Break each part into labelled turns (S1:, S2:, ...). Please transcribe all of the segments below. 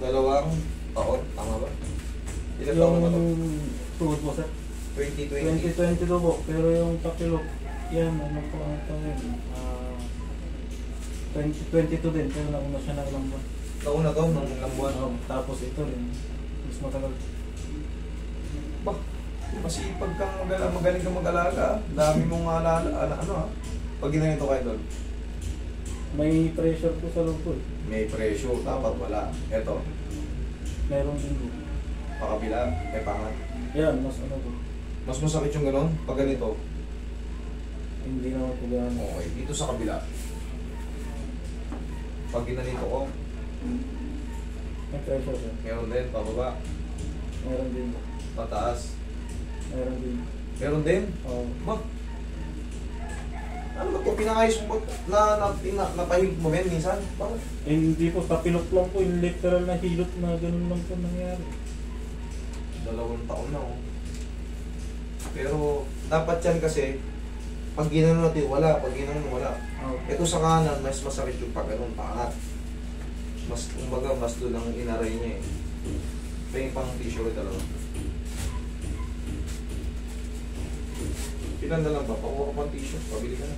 S1: 2 taon, tama ba? Ilan taon na ba ito?
S2: Tuhod po sir.
S1: 2020.
S2: 2022 po. Pero yung tapilok, yan, ano po ang tawag yun? 2022 din, pero nauna siya ng ilang buwan.
S1: Nauna to, ng ilang buwan.
S2: Tapos ito rin, mas matagal.
S1: Bah, masipag kang magaling kang mag-alaga. Dami mong ano pag ginanito kayo doon.
S2: May pressure po sa loob po eh.
S1: May pressure, dapat wala. Eto,
S2: Meron din po.
S1: pakabila, may pangat.
S2: Yan, mas ano po.
S1: Mas masakit yung gano'n pag ganito.
S2: Hindi naman po gano'n.
S1: Okay, dito sa kabila. Pag ginanito ko,
S2: May pressure sir.
S1: meron din, pababa,
S2: Meron din po.
S1: pataas.
S2: Meron din.
S1: Meron din? Ba? Ano ba ito? Pinakayos mo ba? Napahilot mo ba yan minsan? Bakit?
S2: Eh, hindi po, tapilok lang po. Yung literal na hilot na ganun lang po nangyari.
S1: 2 taon na oh. Pero dapat yan kasi pag ginano natin wala, pag ginano wala. Ito sa kanan mas masakit yung pag ganun pangat. Mas kumbaga mas doon ang inaray niya eh. May pang tissue talaga. Ilan na lang ba? Pakuha ka pang tissue, pabili ka na.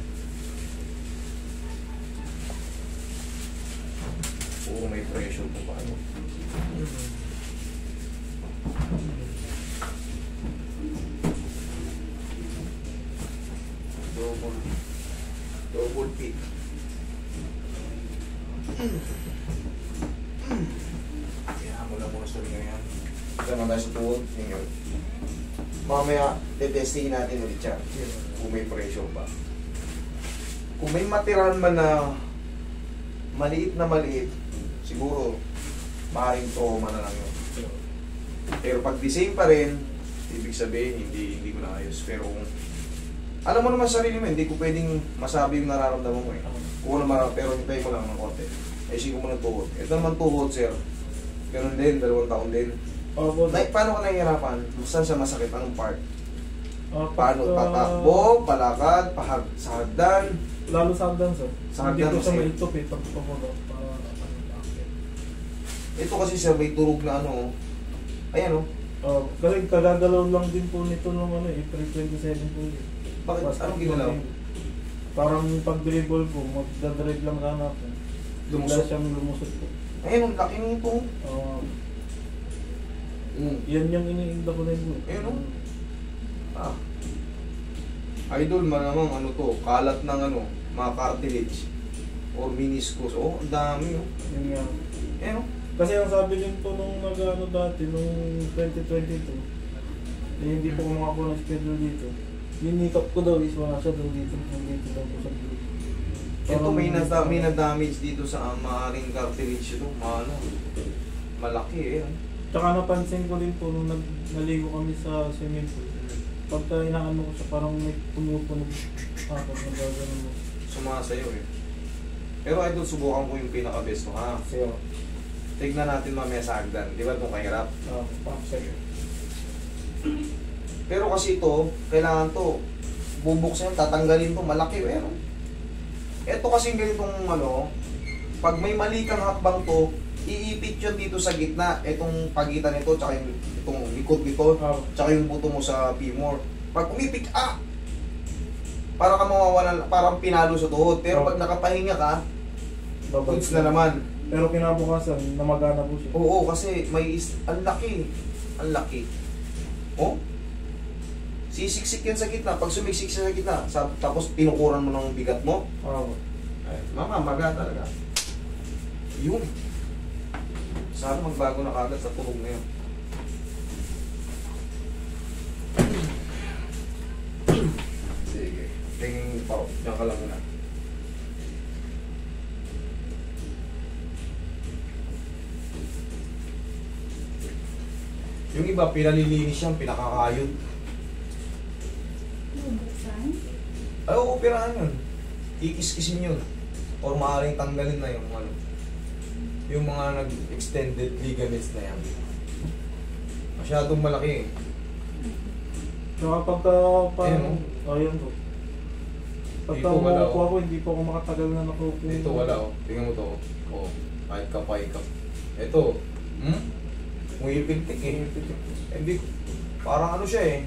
S1: Oo, may pressure po pa ano. Double peak. Kaya mo lang muna sa ganyan. Ito na tayo sa tuhod. Yun. Mamaya, tetestingin natin ulit yan. Kung may pressure ba. Kung may matirahan man na maliit, siguro, maaaring trauma na lang yun. Pero pag the same pa rin, ibig sabihin, hindi ko na ayos. Pero kung alam mo naman sa sarili mo, hindi ko pwedeng masabi yung nararamdaman mo eh. Kung naman, pero hintay mo lang ng konti. Ayusin ko muna ng tuhod. Ito naman tuhod, sir. Ganun din, 2 taon din. Paano ka nahihirapan? Saan siya masakit? Anong part? Paano? Tatakbo, palakad, sa hagdan?
S2: Lalo sa hagdan, sir.
S1: Sa hagdan,
S2: hindi ko siya
S1: sir.
S2: maitop eh. Pagpapulo.
S1: Ito kasi sir, may turog na ano. Ayan oh.
S2: Kasi kagagalaw lang din po nito nung ano, April 27 po eh.
S1: Bakit? Anong ginalaw?
S2: Parang pag-dribble po, magdadrive lang sana po. Bigla siyang lumusot po.
S1: Ayun, ang laki nito.
S2: Yan yung iniinda ko na yun.
S1: Ayun Idol, malamang ano to, kalat ng ano, mga cartilage or meniscus. Oh, ang dami oh.
S2: Yun nga.
S1: Ayun
S2: Kasi ang sabi din po nung nag-ano dati, nung 2022, hindi po ko makakuha ng schedule dito. Linikap ko daw is wala siya daw dito. Dito daw po sa dito.
S1: Ito may na-damage dito sa maaaring cartilage ito. Malaki eh.
S2: Tsaka napansin ko din po nung naligo kami sa swimming pool. Pagka inaano ko siya, parang may tumutunog. Kapag nagagano mo.
S1: Sumasayo eh. Pero idol, subukan ko yung pinaka-best mo ha.
S2: Sayo.
S1: Tignan natin mamaya sa hagdan. Di ba itong kahirap?
S2: Sayo.
S1: Pero kasi ito, kailangan to bubuksan, tatanggalin to, malaki pero ito kasi ganitong ano, pag may mali kang hakbang to, iipit yun dito sa gitna, itong pagitan nito, tsaka itong likod nito, tsaka yung buto mo sa femur. Pag umipit, para ka mawawalan, parang pinalo sa tuhod. Pero pag nakapahinga ka, goods na naman.
S2: Pero kinabukasan, namagana po siya.
S1: Oo, kasi may ang laki. Ang laki. Oh? Sisiksik yan sa gitna. Pag sumiksik siya sa gitna, tapos pinukuran mo ng bigat mo, mamamaga talaga. Yun. Sana magbago na kagad sa tuhog na yun. Sige. Tingin pa. Diyan ka lang muna. Yung iba, pinalilinis yan, pinakakayod. Ay, operahan yun. Kikis-kisin yun. Or maaaring tanggalin na yung ano. Yung mga nag-extended ligaments na yan. Masyadong malaki eh.
S2: Saka pagka parang, ayun po. Pagka umuupo ako, hindi po ako makatagal na nakupo.
S1: Ito wala oh. Tingnan mo to oh. Kahit ka. Ito, Umipintik eh. Hindi, parang ano siya eh.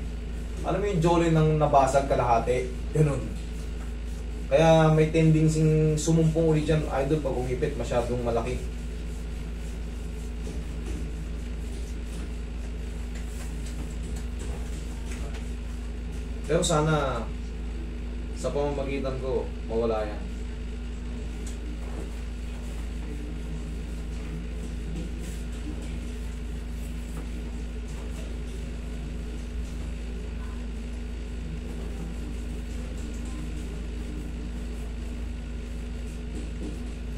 S1: Alam mo yung jolly ng nabasag kalahati? Ganun. Kaya may tendency sumumpong ulit yan, idol, pag umipit, masyadong malaki. Pero sana, sa pamamagitan ko, mawala yan.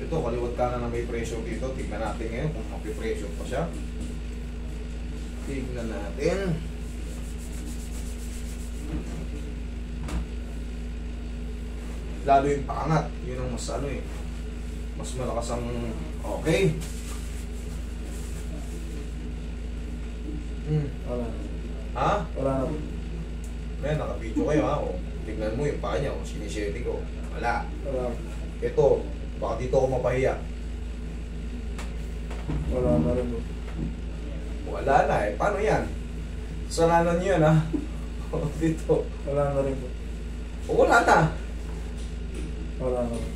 S1: Ito, kaliwat ka na may pressure dito. Tignan natin ngayon kung mapipressure pa siya. Tignan natin. Lalo yung paangat. Yun ang mas ano eh. Mas malakas ang... Okay.
S2: Wala na.
S1: Ha?
S2: Wala na.
S1: May naka-video kayo ha. O, tignan mo yung paa niya. O, sinisiyete ko. Wala.
S2: Wala.
S1: Ito, baka dito ako mapahiya.
S2: Wala na rin po.
S1: Wala na eh. Paano yan? Sananan nyo yan ha? O, dito.
S2: Wala na rin po.
S1: O, wala na.
S2: Wala na rin.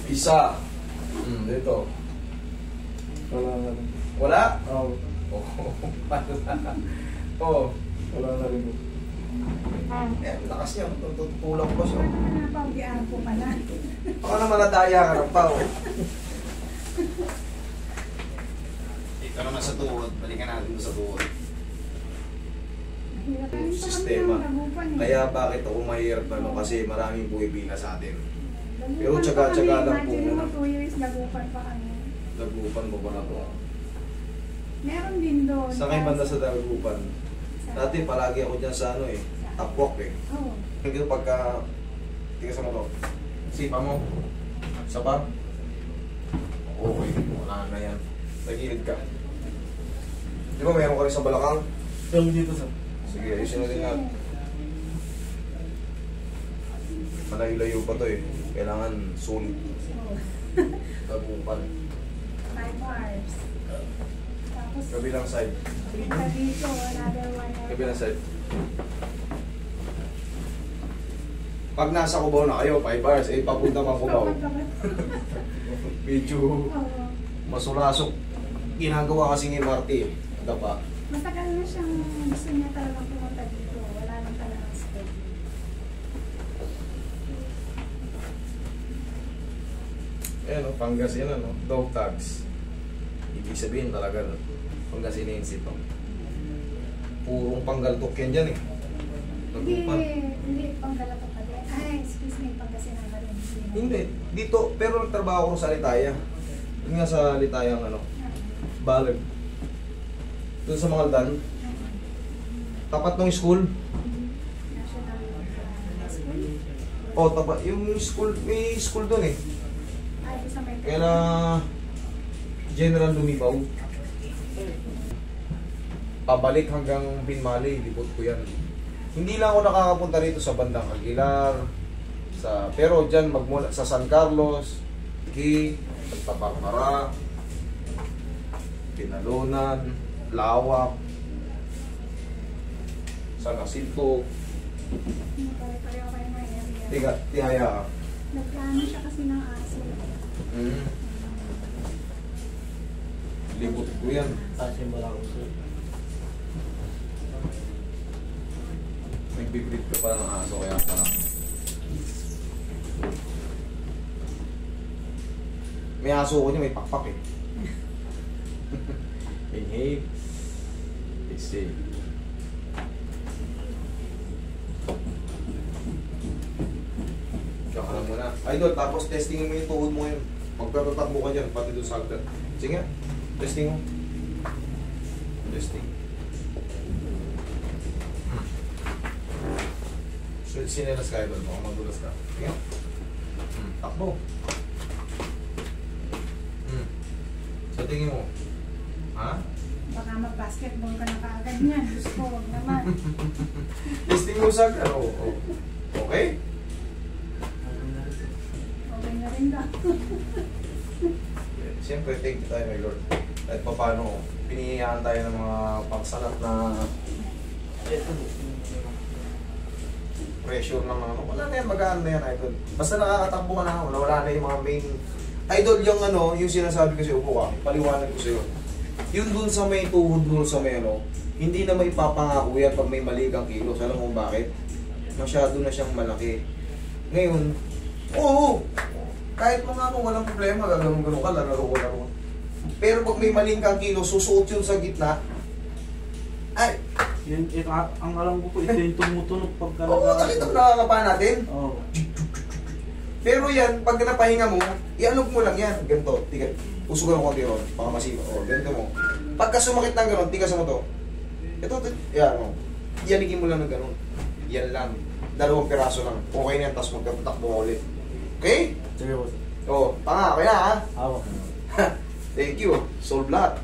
S1: Isa. Dito.
S2: Wala na rin.
S1: Wala?
S2: Oo.
S1: Wala. Oh.
S2: Wala na rin po.
S1: Eh, lakas niya. Tutulak ko siya.
S3: Napagyan po pala.
S1: Baka naman nadaya ka ng pao. Dito naman sa tuhod. Balikan natin sa tuhod. Sistema. Kaya bakit ako mahirap na no? Kasi maraming buwibina sa atin. Pero tsaga-tsaga lang po muna.
S3: 2 years lagupan pa kami.
S1: Dagupan mo ba na to?
S3: Meron din doon.
S1: Sa kayo banda sa Dagupan? Dati palagi ako dyan sa ano eh. Tapwak eh.
S3: Oo.
S1: Hindi pagka... Tigas mo to. Sipa mo. Sapa. Okay. Wala na yan. Nagilid ka. Di ba meron ka rin sa balakang?
S2: Yung dito sa...
S1: Sige, ayusin natin nga. Malayo-layo pa to eh. Kailangan sulit. Tagupan.
S3: 5 hours. Tapos,
S1: Kabilang side.
S3: isa dito, another 1 hour.
S1: Kabilang side. Pag nasa Cubao na kayo, 5 hours, eh papunta pa Cubao. Medyo
S3: Oo.
S1: masulasok. Ginagawa kasing MRT eh. Dapa.
S3: Matagal na siyang gusto niya talagang pumunta dito. Wala lang talagang schedule.
S1: Ayan o, Pangasinan no? Dog tags. Ibig sabihin talaga no? Pangasinense to. Purong panggaltok yan dyan eh. Nagupan.
S3: Hindi, panggalato pa din. Ay, excuse me, Pangasinan ka rin.
S1: Hindi. Dito, pero nagtrabaho ko sa Litaya. Yun nga sa Litayang ano, Balag. Doon sa Mangaldan. Tapat ng school.
S3: National School.
S1: O, tapat. Yung school, may school doon eh.
S3: Ay, sa may...
S1: Kaya General Lumibaw. Pabalik hanggang Binmali, lipot ko yan. Hindi lang ako nakakapunta rito sa bandang Aguilar, pero dyan magmula sa San Carlos, Ki, Taparmara, Pinalunan, Lawak, San Jacinto,
S3: Pare-pareho kayo may area.
S1: Tihaya.
S3: Nagplano siya kasi ng aso.
S1: Lipot ko yan.
S2: Kasi malaki siya.
S1: Nagbibreed ka pala ng aso, kaya parang may aso ko niya, may pakpak eh. Inhale. Exhale. Tsaka lang muna. Idol, tapos testingin mo yung tuhod mo yun. Magpapatakbo ka dyan, pati doon sa agad. Sige nga, testing mo. Testing. Sinelas ka, idol. Baka madulas ka. Sige nga. Takbo. Sa tingin mo. Ha?
S3: Baka mag-basketball ka na kaagad niyan. Gusto, wag naman.
S1: Testing mo sa ano. Okay?
S3: Okay na rin daw.
S1: Siyempre, thank you tayo, my Lord. Kahit pa paano, pinihiyaan tayo ng mga pangsalat na pressure ng mga ano. Wala na yan, magaan na yan, idol. Basta nakakatakbo ka na, wala na yung mga main. Idol, yung ano, yung sinasabi ko sa'yo, upo ka, paliwanag ko sa'yo. Yun dun sa may tuhod mo sa may ano, hindi na may papangako yan pag may mali kang kilos. Alam mo bakit? Masyado na siyang malaki. Ngayon, oo, kahit mga ako, walang problema, gagano'n-gano'n ka, laro. Pero pag may maling kang kilos, susuot yun sa gitna, ay,
S2: Yan, ang alam ko po, ito yung tumutunog pagka
S1: oo, nakita mo nakakapa natin.
S2: Oo.
S1: Pero yan, pag napahinga mo, ialog mo lang yan. Ganito, tigat. Usugan ko konti ron, baka masipa. O, ganito mo. Pagka sumakit ng gano'n, tigas mo to. Ito, yan, o. Yanigin mo lang ng gano'n. Yan lang. 2 piraso lang. Okay na yan, tapos magkapatakbo ka ulit. Okay?
S2: Sige po.
S1: O, tanga, kaya ha?
S2: Hawak.
S1: Thank you. Solve lahat.